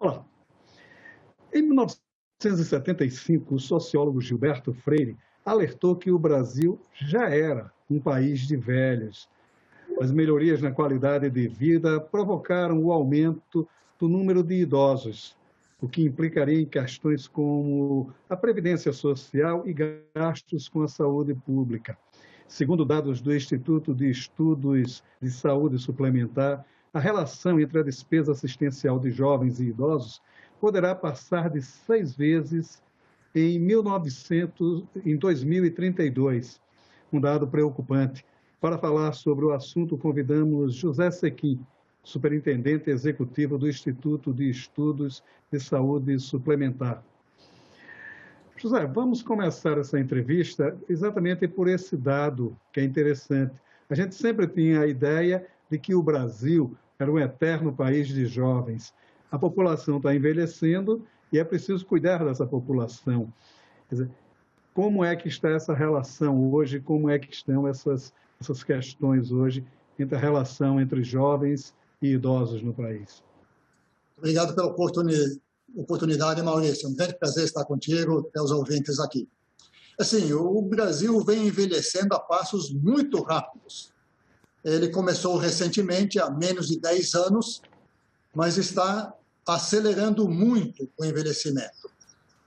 Olá. Em 1975, o sociólogo Gilberto Freire alertou que o Brasil já era um país de velhos. As melhorias na qualidade de vida provocaram o aumento do número de idosos, o que implicaria em questões como a previdência social e gastos com a saúde pública. Segundo dados do Instituto de Estudos de Saúde Suplementar, a relação entre a despesa assistencial de jovens e idosos poderá passar de 6 vezes em 2032, um dado preocupante. Para falar sobre o assunto, convidamos José Sequim, superintendente executivo do Instituto de Estudos de Saúde Suplementar. José, vamos começar essa entrevista exatamente por esse dado que é interessante. A gente sempre tinha a ideia de que o Brasil era um eterno país de jovens. A população está envelhecendo e é preciso cuidar dessa população. Quer dizer, como é que está essa relação hoje? Como é que estão essas questões hoje entre a relação entre jovens e idosos no país? Obrigado pela oportunidade, Maurício. Um grande prazer estar contigo e aos ouvintes aqui. Assim, o Brasil vem envelhecendo a passos muito rápidos. Ele começou recentemente, há menos de 10 anos, mas está acelerando muito o envelhecimento.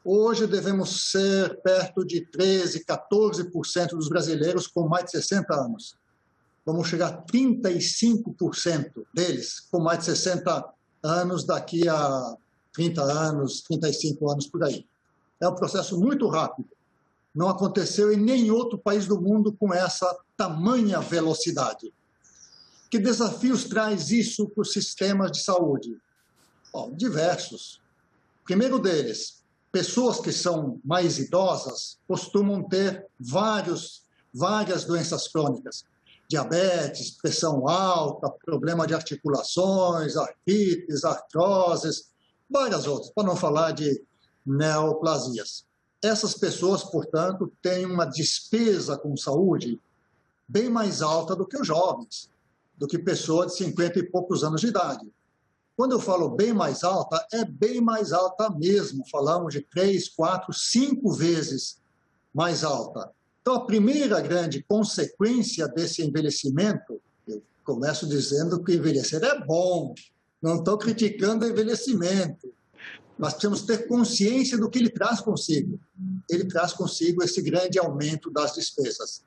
Hoje devemos ser perto de 13%, 14% dos brasileiros com mais de 60 anos. Vamos chegar a 35% deles com mais de 60 anos daqui a 30 anos, 35 anos por aí. É um processo muito rápido. Não aconteceu em nenhum outro país do mundo com essa tamanha velocidade. Que desafios traz isso para os sistemas de saúde? Bom, diversos. Primeiro deles, pessoas que são mais idosas costumam ter várias doenças crônicas. Diabetes, pressão alta, problema de articulações, artrites, artroses, várias outras, para não falar de neoplasias. Essas pessoas, portanto, têm uma despesa com saúde bem mais alta do que os jovens, do que pessoas de 50 e poucos anos de idade. Quando eu falo bem mais alta, é bem mais alta mesmo. Falamos de 3, 4, 5 vezes mais alta. Então, a primeira grande consequência desse envelhecimento, eu começo dizendo que envelhecer é bom, não estou criticando o envelhecimento, mas precisamos ter consciência do que ele traz consigo. Ele traz consigo esse grande aumento das despesas.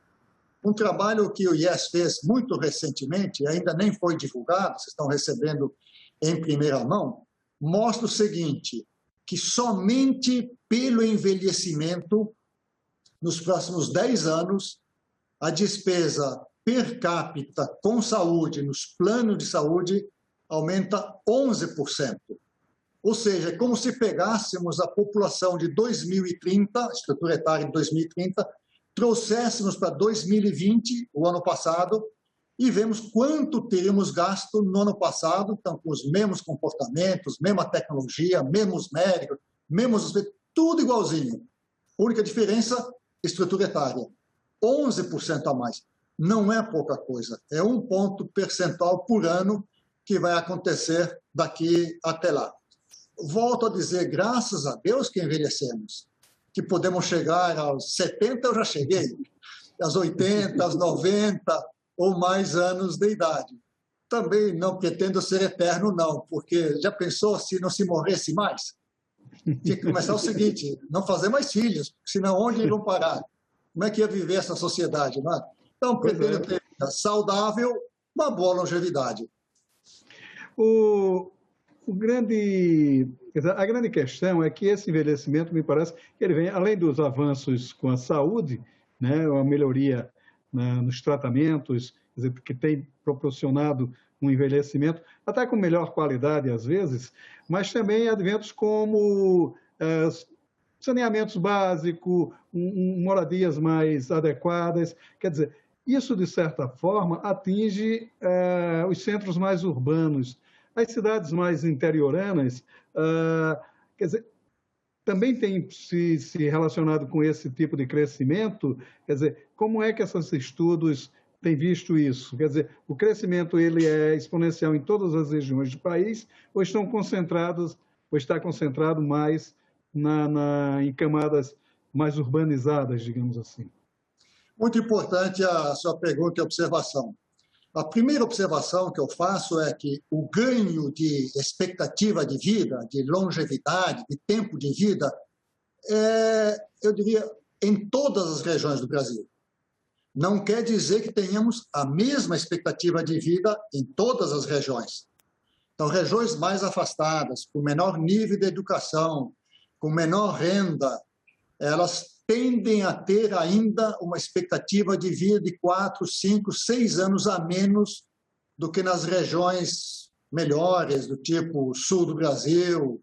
Um trabalho que o IES fez muito recentemente, ainda nem foi divulgado, vocês estão recebendo em primeira mão, mostra o seguinte, que somente pelo envelhecimento, nos próximos 10 anos, a despesa per capita com saúde, nos planos de saúde, aumenta 11%. Ou seja, é como se pegássemos a população de 2030, a estrutura etária de 2030, trouxéssemos para 2020, o ano passado, e vemos quanto teríamos gasto no ano passado, então, com os mesmos comportamentos, mesma tecnologia, mesmos médicos, tudo igualzinho. A única diferença, estrutura etária. 11% a mais. Não é pouca coisa. É 1 ponto percentual por ano que vai acontecer daqui até lá. Volto a dizer, graças a Deus que envelhecemos, que podemos chegar aos 70, eu já cheguei, aos 80, aos 90 ou mais anos de idade. Também não pretendo ser eterno, não, porque já pensou se não se morresse mais? Tinha que começar o seguinte, não fazer mais filhos, senão onde eles vão parar? Como é que ia viver essa sociedade? Não é? Então, pretendo ter vida saudável, uma boa longevidade. A grande questão é que esse envelhecimento, me parece, ele vem, além dos avanços com a saúde, né, a melhoria nos tratamentos, quer dizer, que tem proporcionado um envelhecimento, até com melhor qualidade às vezes, mas também adventos como saneamentos básicos, moradias mais adequadas, quer dizer, isso de certa forma atinge os centros mais urbanos, as cidades mais interioranas, quer dizer, também tem se relacionado com esse tipo de crescimento, quer dizer, como é que esses estudos têm visto isso? Quer dizer, o crescimento ele é exponencial em todas as regiões do país ou estão concentrados ou está concentrado mais em camadas mais urbanizadas, digamos assim? Muito importante a sua pergunta e observação. A primeira observação que eu faço é que o ganho de expectativa de vida, de longevidade, de tempo de vida, eu diria, em todas as regiões do Brasil. Não quer dizer que tenhamos a mesma expectativa de vida em todas as regiões. Então, regiões mais afastadas, com menor nível de educação, com menor renda, elas tendem a ter ainda uma expectativa de vida de 4, 5, 6 anos a menos do que nas regiões melhores, do tipo sul do Brasil,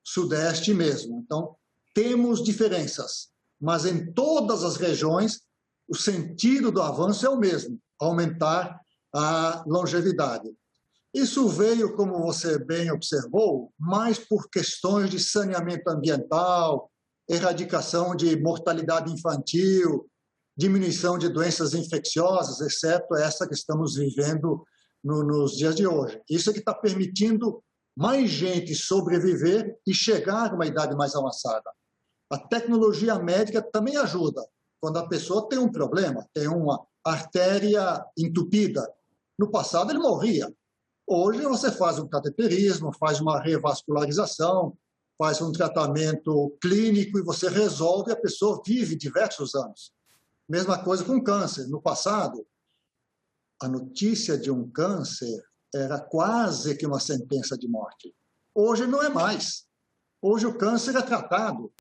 sudeste mesmo. Então, temos diferenças, mas em todas as regiões, o sentido do avanço é o mesmo, aumentar a longevidade. Isso veio, como você bem observou, mais por questões de saneamento ambiental, erradicação de mortalidade infantil, diminuição de doenças infecciosas, exceto essa que estamos vivendo nos dias de hoje. Isso é que está permitindo mais gente sobreviver e chegar a uma idade mais avançada. A tecnologia médica também ajuda. Quando a pessoa tem um problema, tem uma artéria entupida, no passado ele morria. Hoje você faz um cateterismo, faz uma revascularização, faz um tratamento clínico e você resolve, a pessoa vive diversos anos. Mesma coisa com câncer. No passado, a notícia de um câncer era quase que uma sentença de morte. Hoje não é mais. Hoje o câncer é tratado.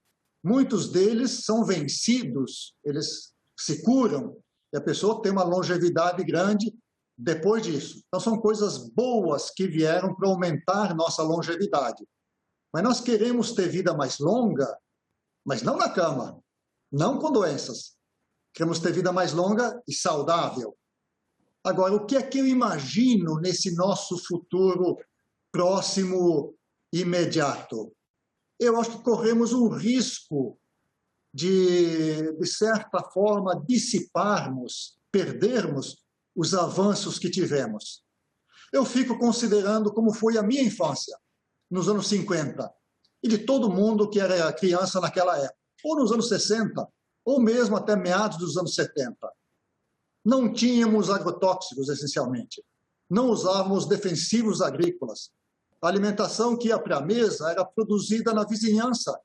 Muitos deles são vencidos, eles se curam e a pessoa tem uma longevidade grande depois disso. Então, são coisas boas que vieram para aumentar nossa longevidade. Mas nós queremos ter vida mais longa, mas não na cama, não com doenças. Queremos ter vida mais longa e saudável. Agora, o que é que eu imagino nesse nosso futuro próximo imediato? Eu acho que corremos um risco de certa forma, dissiparmos, perdermos os avanços que tivemos. Eu fico considerando como foi a minha infância, nos anos 50, e de todo mundo que era criança naquela época, ou nos anos 60, ou mesmo até meados dos anos 70. Não tínhamos agrotóxicos, essencialmente. Não usávamos defensivos agrícolas. A alimentação que ia para a mesa era produzida na vizinhança.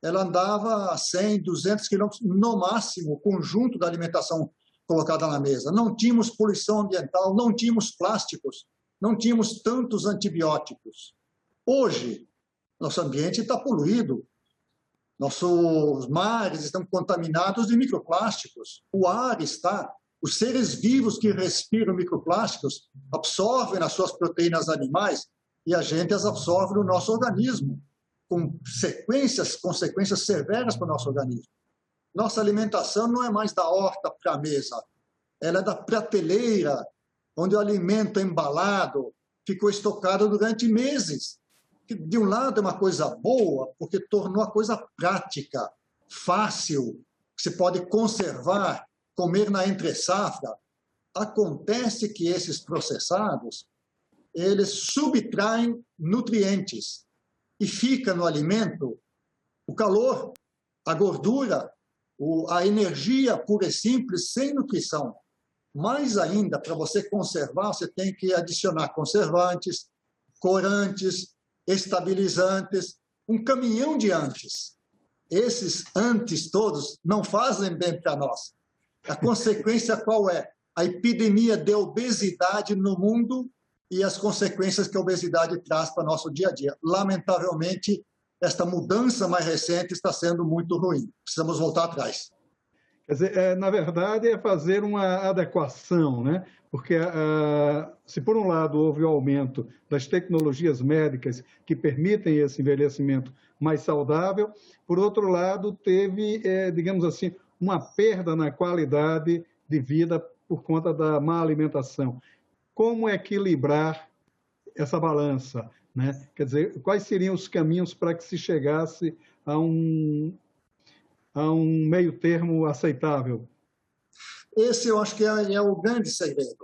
Ela andava a 100, 200 quilômetros, no máximo, o conjunto da alimentação colocada na mesa. Não tínhamos poluição ambiental, não tínhamos plásticos, não tínhamos tantos antibióticos. Hoje, nosso ambiente está poluído. Nossos mares estão contaminados de microplásticos. O ar está. Os seres vivos que respiram microplásticos absorvem as suas proteínas animais e a gente as absorve no nosso organismo, com consequências severas para o nosso organismo. Nossa alimentação não é mais da horta para a mesa, ela é da prateleira, onde o alimento embalado ficou estocado durante meses. De um lado é uma coisa boa, porque tornou a coisa prática, fácil, que se pode conservar, comer na entre-safra. Acontece que esses processados, eles subtraem nutrientes e fica no alimento o calor, a gordura, a energia pura e simples, sem nutrição. Mais ainda, para você conservar, você tem que adicionar conservantes, corantes, estabilizantes, um caminhão de antes. Esses antes todos não fazem bem para nós. A consequência qual é? A epidemia de obesidade no mundo e as consequências que a obesidade traz para o nosso dia a dia. Lamentavelmente, esta mudança mais recente está sendo muito ruim. Precisamos voltar atrás. Quer dizer, na verdade, é fazer uma adequação, né? Porque se por um lado houve o aumento das tecnologias médicas que permitem esse envelhecimento mais saudável, por outro lado teve, digamos assim, uma perda na qualidade de vida por conta da má alimentação. Como equilibrar essa balança, né? Quer dizer, quais seriam os caminhos para que se chegasse a um meio termo aceitável? Esse eu acho que é o grande segredo.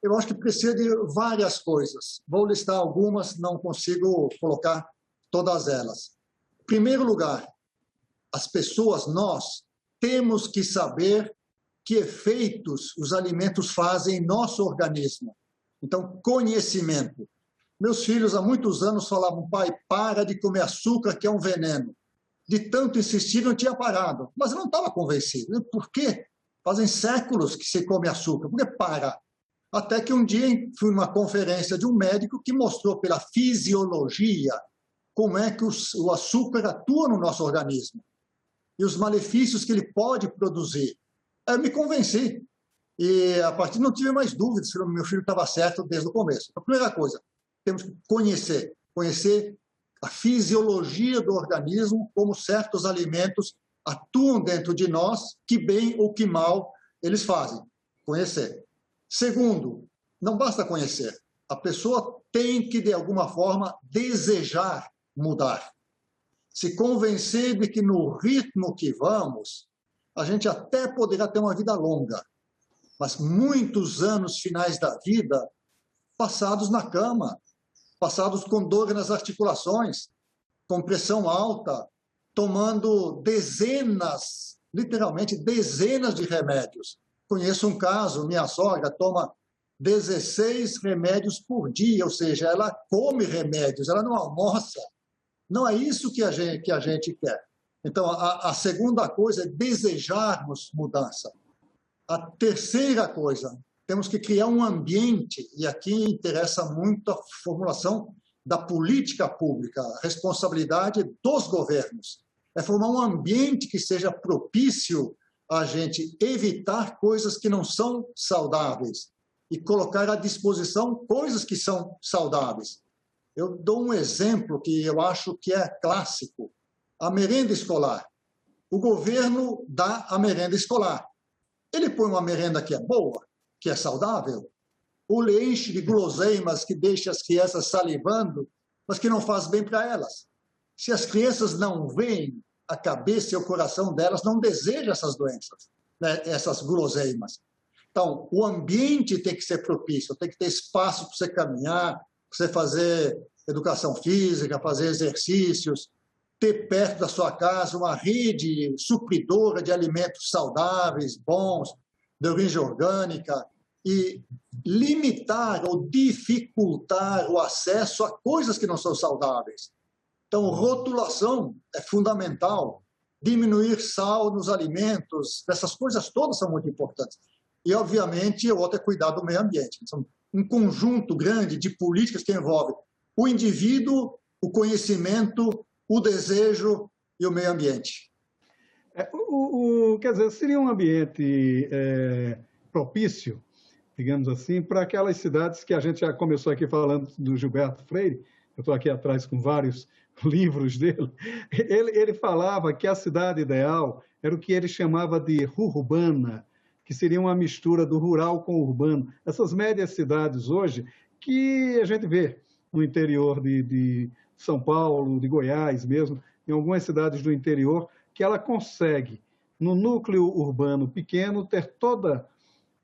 Eu acho que precisa de várias coisas. Vou listar algumas, não consigo colocar todas elas. Em primeiro lugar, as pessoas, nós, temos que saber que efeitos os alimentos fazem em nosso organismo. Então, conhecimento. Meus filhos há muitos anos falavam: pai, para de comer açúcar, que é um veneno. De tanto insistir, não tinha parado. Mas eu não estava convencido. Por quê? Fazem séculos que se come açúcar. Por que para? Até que um dia fui numa conferência de um médico que mostrou pela fisiologia como é que o açúcar atua no nosso organismo e os malefícios que ele pode produzir. Aí eu me convenci. E, a partir não tive mais dúvidas se o meu filho estava certo desde o começo. A primeira coisa, temos que conhecer a fisiologia do organismo, como certos alimentos atuam dentro de nós, que bem ou que mal eles fazem. Conhecer. Segundo, não basta conhecer. A pessoa tem que, de alguma forma, desejar mudar. Se convencer de que no ritmo que vamos, a gente até poderá ter uma vida longa, mas muitos anos finais da vida passados na cama, passados com dor nas articulações, com pressão alta, tomando dezenas, literalmente dezenas de remédios. Conheço um caso, minha sogra toma 16 remédios por dia, ou seja, ela come remédios, ela não almoça. Não é isso que a gente quer. Então, a segunda coisa é desejarmos mudança. A terceira coisa, temos que criar um ambiente, e aqui interessa muito a formulação da política pública, a responsabilidade dos governos. É formar um ambiente que seja propício a gente evitar coisas que não são saudáveis e colocar à disposição coisas que são saudáveis. Eu dou um exemplo que eu acho que é clássico. A merenda escolar. O governo dá a merenda escolar. Ele põe uma merenda que é boa, que é saudável, ou lhe enche de guloseimas que deixa as crianças salivando, mas que não faz bem para elas. Se as crianças não veem, a cabeça e o coração delas não desejam essas doenças, né, essas guloseimas. Então, o ambiente tem que ser propício, tem que ter espaço para você caminhar, para você fazer educação física, fazer exercícios, ter perto da sua casa uma rede supridora de alimentos saudáveis, bons, de origem orgânica, e limitar ou dificultar o acesso a coisas que não são saudáveis. Então, rotulação é fundamental, diminuir sal nos alimentos, essas coisas todas são muito importantes. E, obviamente, o outro é cuidar do meio ambiente. São um conjunto grande de políticas que envolvem o indivíduo, o conhecimento, o desejo e o meio ambiente. Quer dizer, seria um ambiente propício, digamos assim, para aquelas cidades que a gente já começou aqui falando do Gilberto Freire. Eu estou aqui atrás com vários livros dele. Ele falava que a cidade ideal era o que ele chamava de urbana, que seria uma mistura do rural com o urbano. Essas médias cidades hoje que a gente vê no interior de São Paulo, de Goiás mesmo, em algumas cidades do interior, que ela consegue, no núcleo urbano pequeno, ter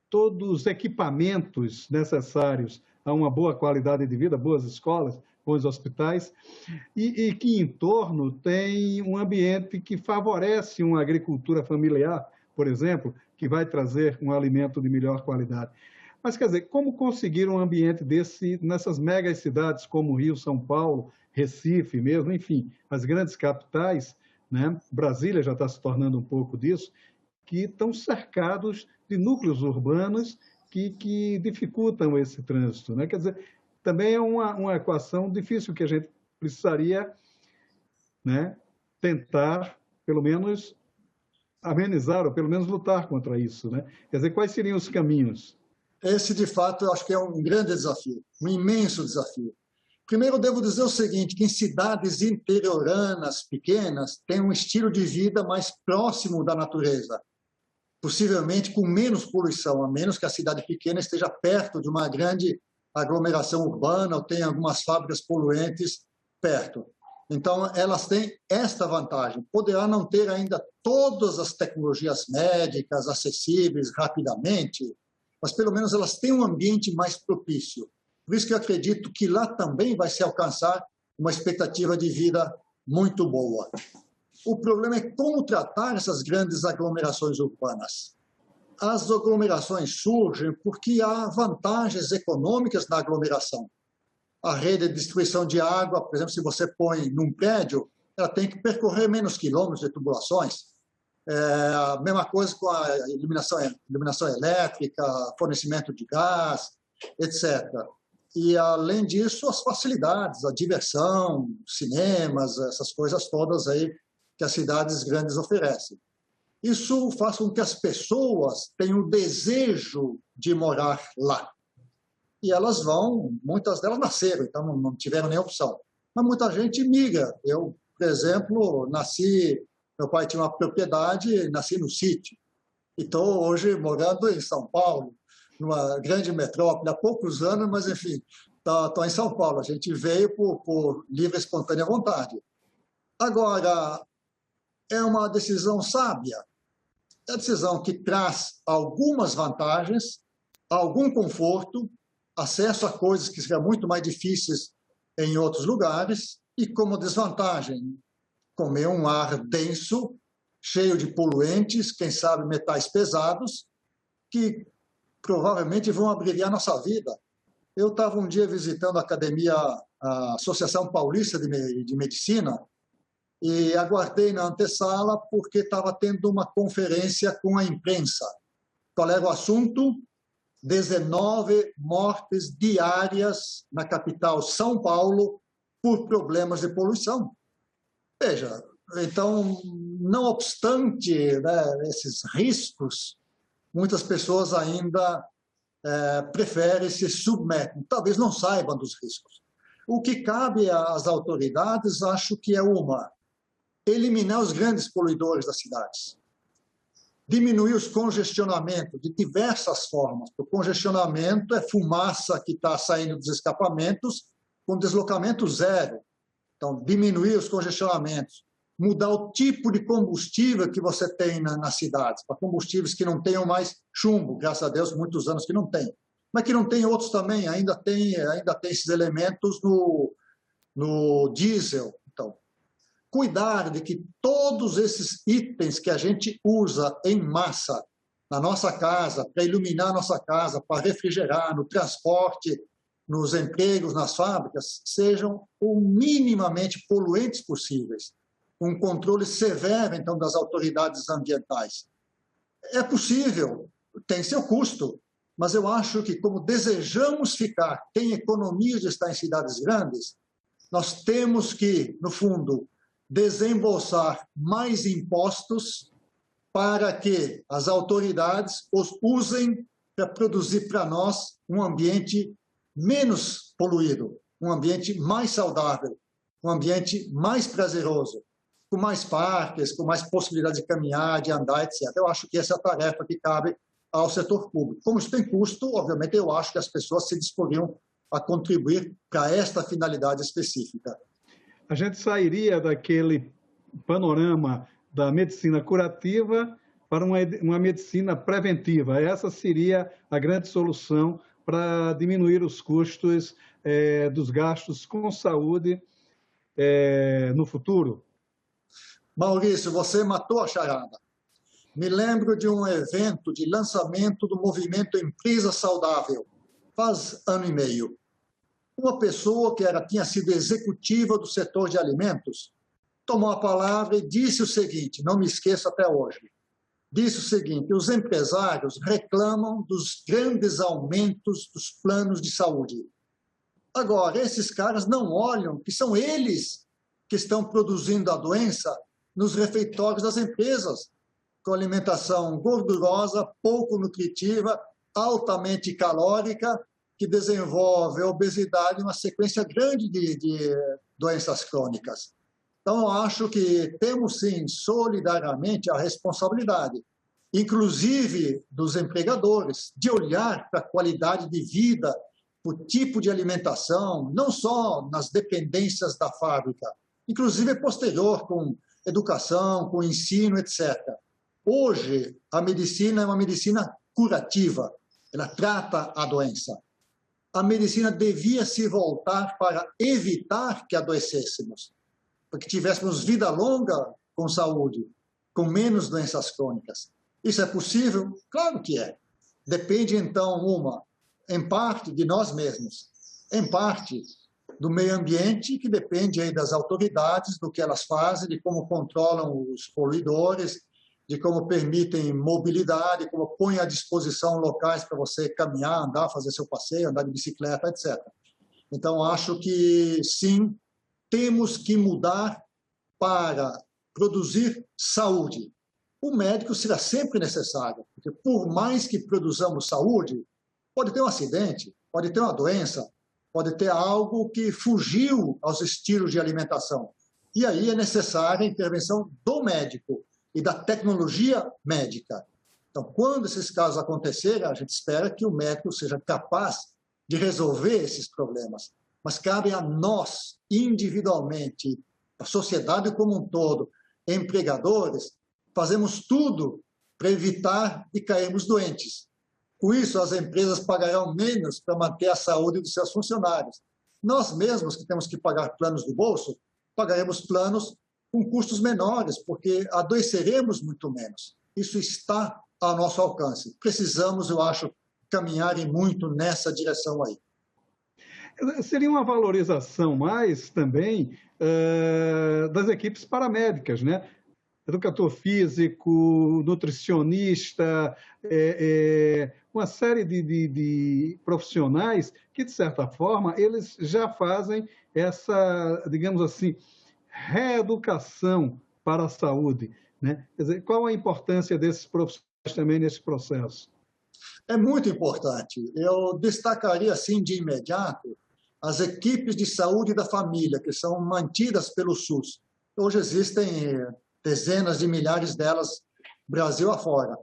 todos os equipamentos necessários a uma boa qualidade de vida, boas escolas, bons hospitais, e que em torno tem um ambiente que favorece uma agricultura familiar, por exemplo, que vai trazer um alimento de melhor qualidade. Mas, quer dizer, como conseguir um ambiente desse nessas megas cidades como Rio, São Paulo, Recife mesmo, enfim, as grandes capitais, né? Brasília já está se tornando um pouco disso, que estão cercados de núcleos urbanos que dificultam esse trânsito, né? Quer dizer, também é uma equação difícil que a gente precisaria, né, tentar, pelo menos, amenizar, ou pelo menos lutar contra isso, né? Quer dizer, quais seriam os caminhos? Esse, de fato, eu acho que é um grande desafio, um imenso desafio. Primeiro, eu devo dizer o seguinte, que em cidades interioranas, pequenas, tem um estilo de vida mais próximo da natureza, possivelmente com menos poluição, a menos que a cidade pequena esteja perto de uma grande aglomeração urbana ou tenha algumas fábricas poluentes perto. Então, elas têm esta vantagem. Poderá não ter ainda todas as tecnologias médicas acessíveis rapidamente, mas pelo menos elas têm um ambiente mais propício. Por isso que eu acredito que lá também vai se alcançar uma expectativa de vida muito boa. O problema é como tratar essas grandes aglomerações urbanas. As aglomerações surgem porque há vantagens econômicas na aglomeração. A rede de distribuição de água, por exemplo, se você põe num prédio, ela tem que percorrer menos quilômetros de tubulações. A mesma coisa com a iluminação elétrica, fornecimento de gás, etc. E, além disso, as facilidades, a diversão, cinemas, essas coisas todas aí que as cidades grandes oferecem. Isso faz com que as pessoas tenham o desejo de morar lá. E elas vão, muitas delas nasceram, então não tiveram nem opção. Mas muita gente migra. Eu, por exemplo, meu pai tinha uma propriedade, nasci no sítio. Estou hoje morando em São Paulo, numa grande metrópole, há poucos anos, mas, enfim, estou em São Paulo. A gente veio por livre e espontânea vontade. Agora, é uma decisão sábia. É a decisão que traz algumas vantagens, algum conforto, acesso a coisas que seriam muito mais difíceis em outros lugares, e como desvantagem, comer um ar denso, cheio de poluentes, quem sabe metais pesados, que provavelmente vão abreviar nossa vida. Eu estava um dia visitando a academia, a Associação Paulista de Medicina, e aguardei na antessala porque estava tendo uma conferência com a imprensa. Qual era o assunto? 19 mortes diárias na capital São Paulo por problemas de poluição. Veja, então, não obstante, né, esses riscos, muitas pessoas ainda preferem se submetem, talvez não saibam dos riscos. O que cabe às autoridades, acho que é eliminar os grandes poluidores das cidades. Diminuir os congestionamentos de diversas formas. O congestionamento é fumaça que está saindo dos escapamentos com deslocamento zero. Então, diminuir os congestionamentos. Mudar o tipo de combustível que você tem nas cidades, para combustíveis que não tenham mais chumbo, graças a Deus, muitos anos que não tem. Mas que não tem outros também, ainda tem esses elementos no diesel. Então, cuidar de que todos esses itens que a gente usa em massa na nossa casa, para iluminar a nossa casa, para refrigerar, no transporte, nos empregos, nas fábricas, sejam o minimamente poluentes possíveis. Um controle severo, então, das autoridades ambientais. É possível, tem seu custo, mas eu acho que, como desejamos ficar, tem economias de estar em cidades grandes, nós temos que, no fundo, desembolsar mais impostos para que as autoridades os usem para produzir para nós um ambiente menos poluído, um ambiente mais saudável, um ambiente mais prazeroso, com mais parques, com mais possibilidade de caminhar, de andar, etc. Eu acho que essa é a tarefa que cabe ao setor público. Como isso tem custo, obviamente, eu acho que as pessoas se disporiam a contribuir para esta finalidade específica. A gente sairia daquele panorama da medicina curativa para uma medicina preventiva. Essa seria a grande solução para diminuir os custos dos gastos com saúde no futuro. Maurício, você matou a charada. Me lembro de um evento de lançamento do movimento Empresa Saudável, faz ano e meio. Uma pessoa que tinha sido executiva do setor de alimentos tomou a palavra e disse o seguinte, não me esqueço até hoje, disse o seguinte: os empresários reclamam dos grandes aumentos dos planos de saúde. Agora, esses caras não olham que são eles que estão produzindo a doença nos refeitórios das empresas, com alimentação gordurosa, pouco nutritiva, altamente calórica, que desenvolve obesidade e uma sequência grande de doenças crônicas. Então, eu acho que temos, sim, solidariamente a responsabilidade, inclusive dos empregadores, de olhar para a qualidade de vida, o tipo de alimentação, não só nas dependências da fábrica, inclusive posterior, com educação, com ensino, etc. Hoje, a medicina é uma medicina curativa, ela trata a doença. a medicina devia se voltar para evitar que adoecêssemos, para que tivéssemos vida longa com saúde, com menos doenças crônicas. Isso é possível? Claro que é. Depende, então, em parte, de nós mesmos, em parte do meio ambiente, que depende aí das autoridades, do que elas fazem, de como controlam os poluidores, de como permitem mobilidade, como põem à disposição locais para você caminhar, andar, fazer seu passeio, andar de bicicleta, etc. Então, acho que, sim, temos que mudar para produzir saúde. O médico será sempre necessário, porque por mais que produzamos saúde, pode ter um acidente, pode ter uma doença, pode ter algo que fugiu aos estilos de alimentação. E aí é necessária a intervenção do médico e da tecnologia médica. Então, quando esses casos acontecerem, a gente espera que o médico seja capaz de resolver esses problemas. Mas cabe a nós, individualmente, a sociedade como um todo, empregadores, fazemos tudo para evitar de cairmos doentes. Com isso, as empresas pagarão menos para manter a saúde dos seus funcionários. Nós mesmos, que temos que pagar planos do bolso, pagaremos planos com custos menores, porque adoeceremos muito menos. Isso está ao nosso alcance. Precisamos, eu acho, caminhar muito nessa direção aí. Seria uma valorização mais também das equipes paramédicas, né? Educador físico, nutricionista, uma série de profissionais que, de certa forma, eles já fazem essa, digamos assim, reeducação para a saúde, né? Quer dizer, qual a importância desses profissionais também nesse processo? É muito importante. Eu destacaria, assim, de imediato, as equipes de saúde da família, que são mantidas pelo SUS. Hoje existem dezenas de milhares delas, Brasil afora.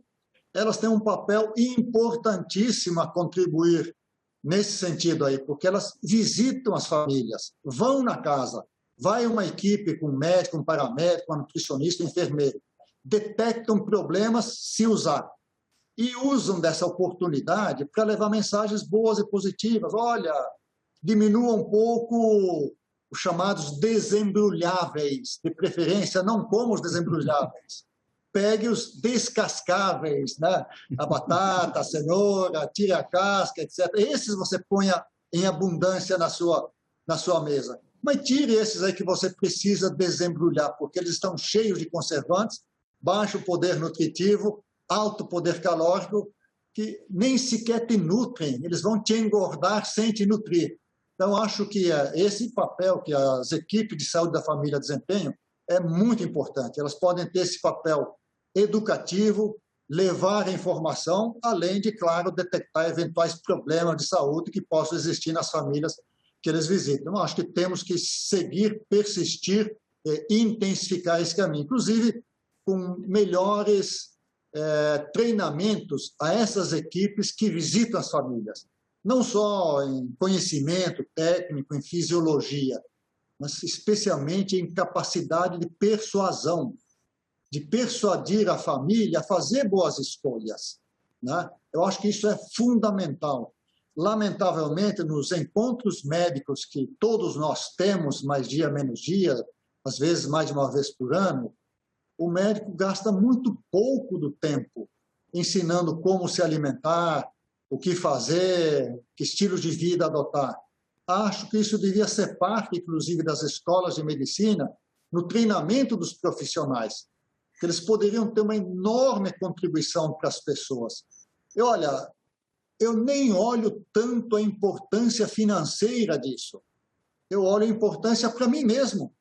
Elas têm um papel importantíssimo a contribuir nesse sentido aí, porque elas visitam as famílias, vão na casa, vai uma equipe com um médico, um paramédico, um nutricionista, um enfermeiro, detectam problemas se usar e usam dessa oportunidade para levar mensagens boas e positivas. Olha, diminua um pouco os chamados desembrulháveis, de preferência, não como os desembrulháveis. Pegue os descascáveis, né? A batata, a cenoura, tire a casca, etc. Esses você ponha em abundância na sua mesa. Mas tire esses aí que você precisa desembrulhar, porque eles estão cheios de conservantes, baixo poder nutritivo, alto poder calórico, que nem sequer te nutrem, eles vão te engordar sem te nutrir. Então, acho que esse papel que as equipes de saúde da família desempenham é muito importante. Elas podem ter esse papel educativo, levar a informação, além de, claro, detectar eventuais problemas de saúde que possam existir nas famílias que eles visitam. Então, acho que temos que seguir, persistir e intensificar esse caminho, inclusive com melhores treinamentos a essas equipes que visitam as famílias. Não só em conhecimento técnico, em fisiologia, mas especialmente em capacidade de persuasão, de persuadir a família a fazer boas escolhas, né? Eu acho que isso é fundamental. Lamentavelmente, nos encontros médicos que todos nós temos, mais dia menos dia, às vezes mais de uma vez por ano, o médico gasta muito pouco do tempo ensinando como se alimentar, o que fazer, que estilo de vida adotar. Acho que isso devia ser parte, inclusive, das escolas de medicina, no treinamento dos profissionais, que eles poderiam ter uma enorme contribuição para as pessoas. Olha, eu nem olho tanto a importância financeira disso. Eu olho a importância para mim mesmo,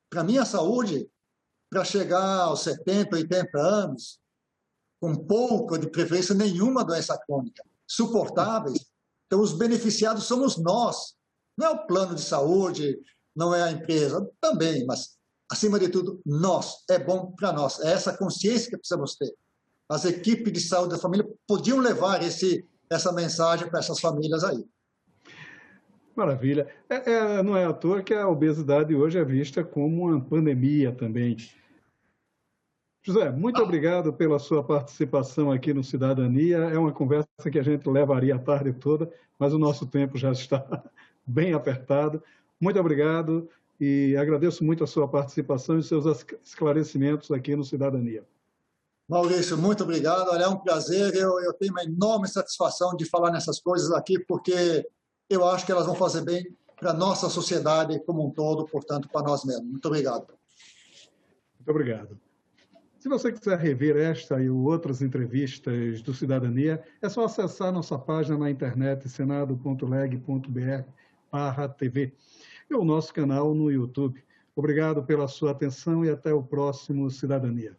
para a minha saúde, para chegar aos 70, 80 anos, com pouca, de preferência nenhuma doença crônica, suportáveis. Então, os beneficiados somos nós. Não é o plano de saúde, não é a empresa, também, mas, acima de tudo, nós. É bom para nós. É essa consciência que precisamos ter. As equipes de saúde da família podiam levar essa mensagem para essas famílias aí. Maravilha. Não é à toa que a obesidade hoje é vista como uma pandemia também. José, muito obrigado pela sua participação aqui no Cidadania. É uma conversa que a gente levaria a tarde toda, mas o nosso tempo já está bem apertado. Muito obrigado e agradeço muito a sua participação e seus esclarecimentos aqui no Cidadania. Maurício, muito obrigado. Olha, é um prazer. Eu tenho uma enorme satisfação de falar nessas coisas aqui, porque eu acho que elas vão fazer bem para a nossa sociedade como um todo, portanto, para nós mesmos. Muito obrigado. Muito obrigado. Se você quiser rever esta e outras entrevistas do Cidadania, é só acessar nossa página na internet, senado.leg.br/TV, e o nosso canal no YouTube. Obrigado pela sua atenção e até o próximo Cidadania.